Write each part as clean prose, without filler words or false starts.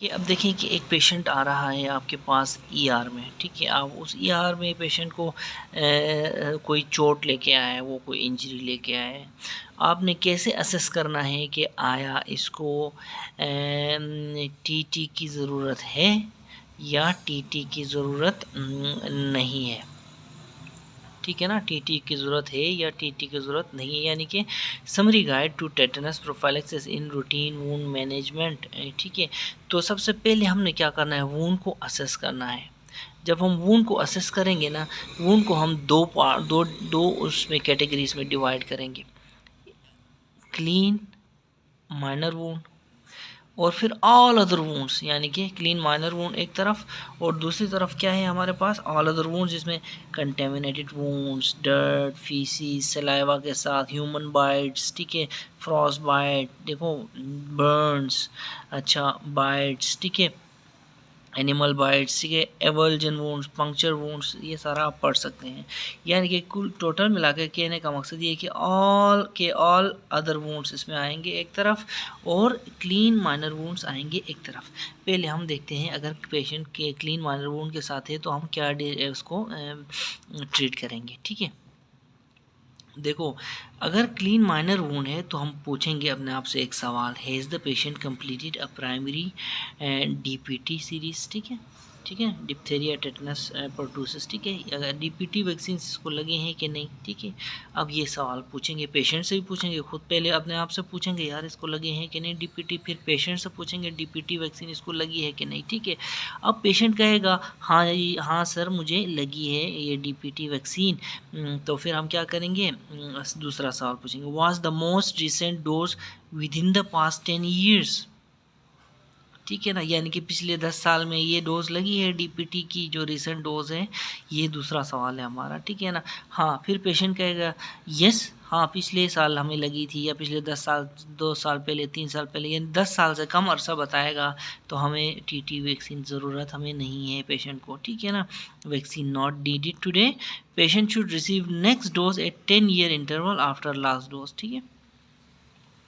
कि अब देखें कि एक पेशेंट आ रहा है आपके पास ईआर में, ठीक है। आप उस ईआर में पेशेंट को कोई चोट लेके आया है, वो कोई इंजरी लेके आया है। आपने कैसे असेस करना है कि आया इसको टीटी की ज़रूरत है या टीटी की ज़रूरत नहीं है, ठीक है ना। टीटी की ज़रूरत है या टीटी की ज़रूरत नहीं है, यानी कि summary guide to tetanus prophylaxis in routine wound management, ठीक है। तो सबसे पहले हमने क्या करना है, वूंड को असेस करना है। जब हम वूंड को असेस करेंगे ना, वूंड को हम दो उसमें कैटेगरीज में डिवाइड करेंगे, क्लीन माइनर वूंड और फिर ऑल अदर वूंड्स, यानी कि क्लीन माइनर वूंड एक तरफ और दूसरी तरफ क्या है हमारे पास, ऑल अदर वूंड्स, जिसमें contaminated wounds, dirt, faeces, saliva के साथ, ह्यूमन बाइट्स, ठीक है, फ्रॉस्ट बाइट, देखो बर्न्स, अच्छा बाइट्स, ठीक है, एनिमल बाइट्स, ठीक है, एवल्जन वूंड्स, पंक्चर वूंड्स, ये सारा आप पढ़ सकते हैं। यानी कि कुल टोटल मिला के कहने का मकसद ये है कि ऑल अदर वूंड्स इसमें आएंगे एक तरफ और क्लीन माइनर वूंड्स आएंगे एक तरफ। पहले हम देखते हैं अगर पेशेंट के क्लीन माइनर वूंड के साथ है तो हम क्या उसको ट्रीट करेंगे, ठीक है। देखो, अगर क्लीन माइनर वूंड है तो हम पूछेंगे अपने आप से एक सवाल, has the patient completed a primary DPT series, ठीक है, ठीक है, डिप्थेरिया, टेटनस, पर्टूसिस, ठीक है। अगर डीपीटी वैक्सीन इसको लगे हैं कि नहीं, ठीक है। अब ये सवाल पूछेंगे, पेशेंट से भी पूछेंगे, खुद पहले अपने आप से पूछेंगे यार इसको लगे हैं कि नहीं डीपीटी, फिर पेशेंट से पूछेंगे डीपीटी वैक्सीन इसको लगी है कि नहीं, ठीक है। अब पेशेंट कहेगा हाँ हाँ सर मुझे लगी है ये डीपीटी वैक्सीन, तो फिर हम क्या करेंगे, दूसरा सवाल पूछेंगे, was the most recent dose with in the past 10 years, ठीक है ना, यानी कि पिछले 10 साल में ये डोज लगी है डीपीटी की, जो रिसेंट डोज है, ये दूसरा सवाल है हमारा, ठीक है ना। हाँ, फिर पेशेंट कहेगा यस, हाँ पिछले साल हमें लगी थी, या पिछले 10 साल, 2 साल पहले, 3 साल पहले, यानी 10 साल से कम अरसा बताएगा तो हमें टीटी वैक्सीन ज़रूरत हमें नहीं है पेशेंट को, ठीक है ना। Vaccine not needed today, patient should receive next dose at 10 year interval after last dose, ठीक है।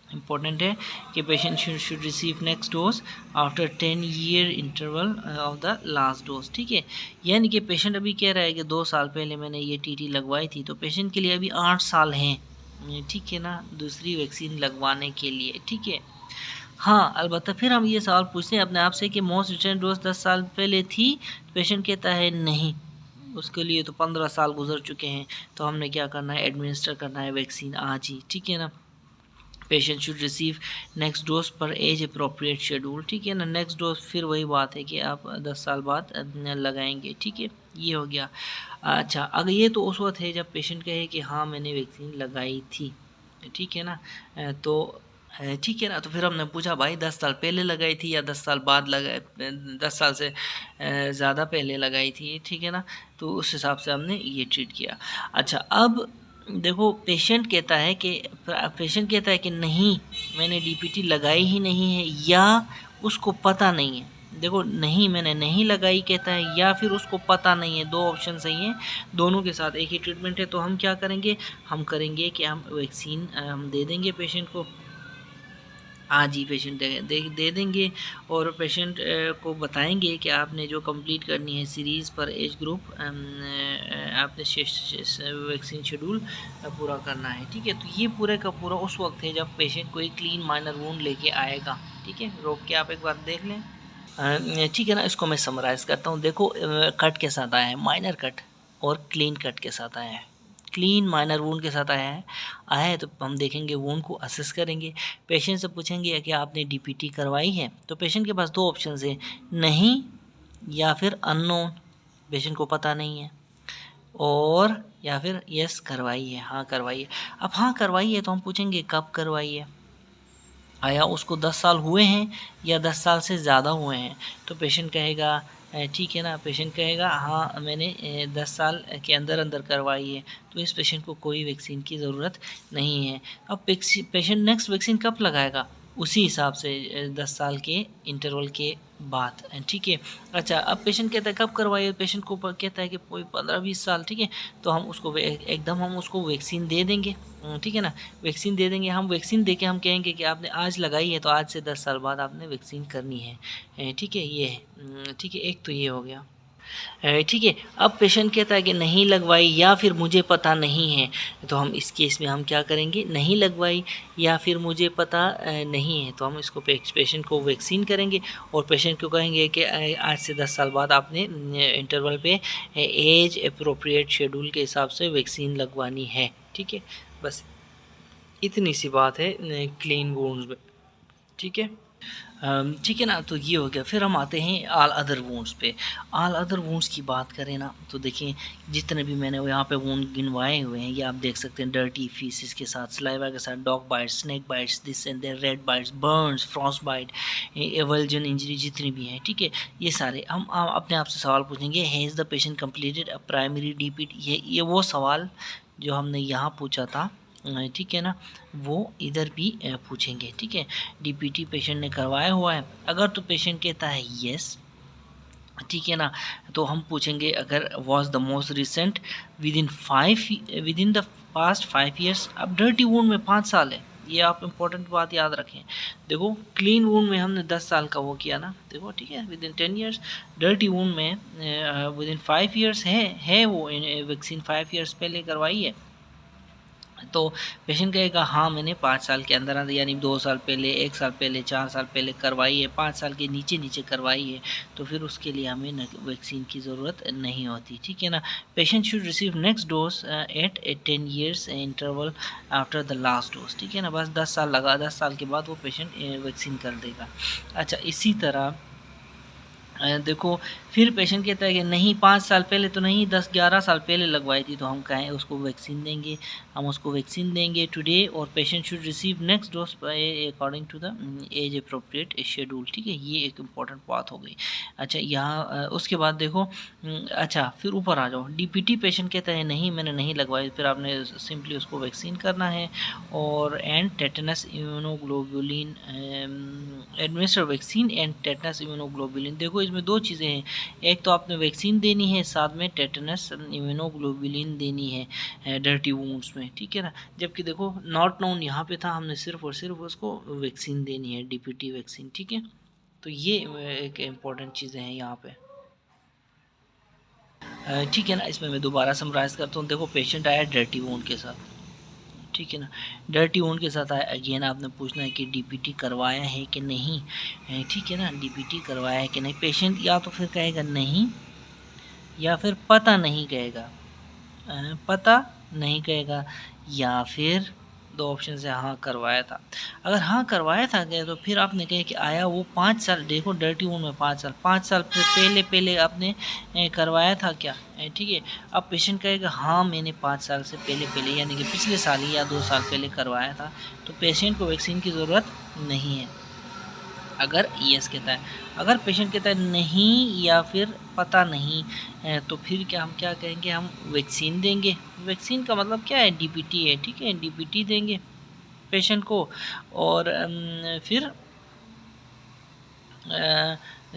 इम्पोर्टेंट है कि patient should receive next dose after 10 year interval of the last dose, ठीक है। यानी कि पेशेंट अभी कह रहा है कि 2 साल पहले मैंने ये टीटी लगवाई थी, तो पेशेंट के लिए अभी 8 साल हैं, ठीक है ना, दूसरी वैक्सीन लगवाने के लिए, ठीक है। हाँ, अलबत्ता फिर हम ये सवाल पूछते हैं अपने आप से कि मोस्ट रिसेंट डोज 10 साल पहले थी, पेशेंट कहता है नहीं, उसके लिए तो 15 साल गुजर चुके हैं, तो हमने क्या करना है, एडमिनिस्टर करना है वैक्सीन आज ही, ठीक है ना। Patient should receive next dose पर एज अप्रोप्रिएट शेड्यूल, ठीक है ना। नेक्स्ट डोज फिर वही बात है कि आप 10 साल बाद लगाएंगे, ठीक है, ये हो गया। अच्छा, अगर ये तो उस वक्त है जब पेशेंट कहे कि हाँ मैंने वैक्सीन लगाई थी, ठीक है ना, तो ठीक है ना। तो फिर हमने पूछा भाई 10 साल पहले लगाई थी या 10 साल बाद लगाए, 10 साल से ज़्यादा पहले लगाई थी, ठीक है ना। तो उस हिसाब से हमने ये ट्रीट किया। अच्छा, अब देखो पेशेंट कहता है कि नहीं मैंने डीपीटी लगाई ही नहीं है, या उसको पता नहीं है। देखो, नहीं मैंने नहीं लगाई कहता है, या फिर उसको पता नहीं है, दो ऑप्शन सही हैं, दोनों के साथ एक ही ट्रीटमेंट है। तो हम क्या करेंगे, हम करेंगे कि हम वैक्सीन हम दे देंगे पेशेंट को, आज ही पेशेंट दे देंगे, और पेशेंट को बताएंगे कि आपने जो कंप्लीट करनी है सीरीज़ पर एज ग्रुप, आपने वैक्सीन शेड्यूल पूरा करना है, ठीक है। तो ये पूरे का पूरा उस वक्त है जब पेशेंट कोई क्लीन माइनर वूंड लेके आएगा, ठीक है। रोक के आप एक बार देख लें, ठीक है ना। इसको मैं समराइज़ करता हूँ। देखो, कट के साथ आया है, माइनर कट और क्लीन कट के साथ आया है। क्लीन माइनर वूंड के साथ आया है तो हम देखेंगे, वूंड को असेस करेंगे, पेशेंट से पूछेंगे कि आपने डीपीटी करवाई है, तो पेशेंट के पास दो ऑप्शन है, नहीं या फिर अननोन, पेशेंट को पता नहीं है, और या फिर यस करवाई है, हाँ करवाई है। अब हाँ करवाई है तो हम पूछेंगे कब करवाई है, आया उसको 10 साल हुए हैं या 10 साल से ज़्यादा हुए हैं। तो पेशेंट कहेगा, ठीक है ना, पेशेंट कहेगा हाँ मैंने 10 साल के अंदर अंदर करवाई है, तो इस पेशेंट को कोई वैक्सीन की ज़रूरत नहीं है। अब पेशेंट नेक्स्ट वैक्सीन कब लगाएगा, उसी हिसाब से 10 साल के इंटरवल के बाद, ठीक है। अच्छा, अब पेशेंट कहता है कब करवाइए, पेशेंट को कहता है कि कोई 15-20 साल, ठीक है, तो हम उसको एकदम हम उसको वैक्सीन दे देंगे, ठीक है ना, वैक्सीन दे देंगे। हम वैक्सीन दे के हम कहेंगे कि आपने आज लगाई है तो आज से 10 साल बाद आपने वैक्सीन करनी है, ठीक है, ये है, ठीक है, एक तो ये हो गया, ठीक है। अब पेशेंट कहता है कि नहीं लगवाई या फिर मुझे पता नहीं है, तो हम इस केस में हम क्या करेंगे, नहीं लगवाई या फिर मुझे पता नहीं है, तो हम इसको पेशेंट को वैक्सीन करेंगे और पेशेंट को कहेंगे कि आज से 10 साल बाद आपने इंटरवल पे एज अप्रोप्रिएट शेड्यूल के हिसाब से वैक्सीन लगवानी है, ठीक है। बस इतनी सी बात है क्लीन वुंड्स में, ठीक है, ठीक है ना। तो ये हो गया। फिर हम आते हैं ऑल अदर वुंड्स पे। ऑल अदर वुंड्स की बात करें ना, तो देखिए जितने भी मैंने यहाँ पे वुंड गिनवाए हुए हैं, ये आप देख सकते हैं, डर्टी फीसिस के साथ, स्लाइवा के साथ, dog bites, snake bites, this and that, rat bites, burns, frost bite, avulsion injury, जितनी भी हैं, ठीक है, ये सारे हम अपने आप से सवाल पूछेंगे, has the patient completed a primary DPT, ये वो सवाल जो हमने यहाँ पूछा था, ठीक है ना, वो इधर भी पूछेंगे, ठीक है। डीपीटी पेशेंट ने करवाया हुआ है, अगर तो पेशेंट कहता है यस, ठीक है ना, तो हम पूछेंगे अगर was the most recent with in the past 5 years. अब डर्टी वुंड में 5 साल है, ये आप इम्पोर्टेंट बात याद रखें। देखो क्लीन वुंड में हमने 10 साल का वो किया ना, देखो, ठीक है, with in 10 years. Dirty wound में विद इन 5 ईयर्स है वो वैक्सीन 5 ईयर्स पहले करवाई है, तो पेशेंट कहेगा हाँ मैंने 5 साल के अंदर अंदर, यानी 2 साल पहले, 1 साल पहले, 4 साल पहले करवाई है, 5 साल के नीचे नीचे करवाई है, तो फिर उसके लिए हमें वैक्सीन की ज़रूरत नहीं होती, ठीक है ना। Patient should receive next dose at 10 years interval after the last dose, ठीक है ना, बस 10 साल लगा, 10 साल के बाद वो पेशेंट वैक्सीन कर देगा। अच्छा, इसी तरह देखो फिर पेशेंट कहता है कि नहीं 5 साल पहले तो नहीं, 10-11 साल पहले लगवाई थी, तो हम कहें उसको वैक्सीन देंगे, हम उसको वैक्सीन देंगे टुडे, और patient should receive next dose according to the age appropriate schedule, ठीक है, ये एक इम्पॉर्टेंट बात हो गई। अच्छा, यहाँ उसके बाद देखो, अच्छा फिर ऊपर आ जाओ, डीपीटी पेशेंट कहता है नहीं मैंने नहीं लगवाई, फिर आपने सिंपली उसको वैक्सीन करना है, और and tetanus immunoglobulin, administer vaccine and tetanus immunoglobulin. देखो इसमें 2 चीज़ें हैं, एक तो आपने वैक्सीन देनी है, साथ में टेटनस इम्यूनोग्लोबुलिन देनी है डर्टी वुंड्स में, ठीक है ना। जबकि देखो नॉट नोन यहाँ पे था, हमने सिर्फ और सिर्फ उसको वैक्सीन देनी है, डीपीटी वैक्सीन, ठीक है। तो ये एक इम्पॉर्टेंट चीज़ें हैं यहाँ पे, ठीक है ना। इसमें मैं दोबारा समराइज़ करता हूँ। देखो पेशेंट आया डर्टी वुंड के साथ, ठीक है ना, डर्टी वुंड के साथ आया, अगेन आपने पूछना है कि डीपीटी करवाया है कि नहीं, ठीक है ना, डीपीटी करवाया है कि नहीं। पेशेंट या तो फिर कहेगा नहीं या फिर पता नहीं कहेगा, पता नहीं कहेगा, या फिर 2 ऑप्शन से हाँ करवाया था। अगर हाँ करवाया था गया तो फिर आपने कहे कि आया वो 5 साल, देखो डर्टी वुंड में 5 साल पहले आपने करवाया था क्या, ठीक है। अब पेशेंट कहेगा हाँ मैंने 5 साल से पहले यानी कि पिछले साल ही या 2 साल पहले करवाया था, तो पेशेंट को वैक्सीन की ज़रूरत नहीं है, अगर यस कहता है। अगर पेशेंट कहता है नहीं या फिर पता नहीं, तो फिर हम क्या कहेंगे, हम वैक्सीन देंगे। वैक्सीन का मतलब क्या है, डीपीटी है, ठीक है, डीपीटी देंगे पेशेंट को, और फिर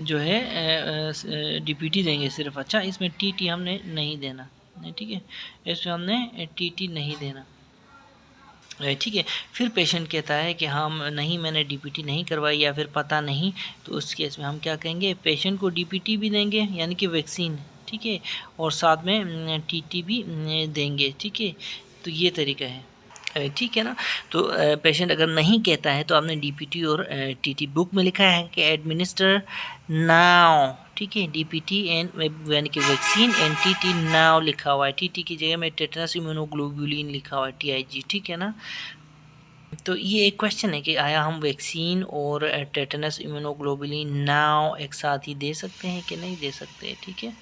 जो है डीपीटी देंगे सिर्फ। अच्छा, इसमें टीटी हमने नहीं देना, ठीक है, इसमें हमने टीटी नहीं देना, ठीक है। फिर पेशेंट कहता है कि हम नहीं मैंने डीपीटी नहीं करवाई या फिर पता नहीं, तो उस केस में हम क्या कहेंगे, पेशेंट को डीपीटी भी देंगे यानी कि वैक्सीन, ठीक है, और साथ में टीटी भी देंगे, ठीक है। तो ये तरीका है, ठीक है ना। तो पेशेंट अगर नहीं कहता है तो आपने डीपीटी और टीटी बुक में लिखा है कि एडमिनिस्टर नाउ, ठीक है, डीपीटी एंड यानी कि वैक्सीन एंड टीटी नाउ लिखा हुआ है, टीटी की जगह में टेटनस इम्यूनोग्लोबुलिन लिखा हुआ है, टीआईजी, ठीक है ना। तो ये एक क्वेश्चन है कि आया हम वैक्सीन और टेटनस इम्यूनोग्लोबुलिन नाउ एक साथ ही दे सकते हैं कि नहीं दे सकते, ठीक है।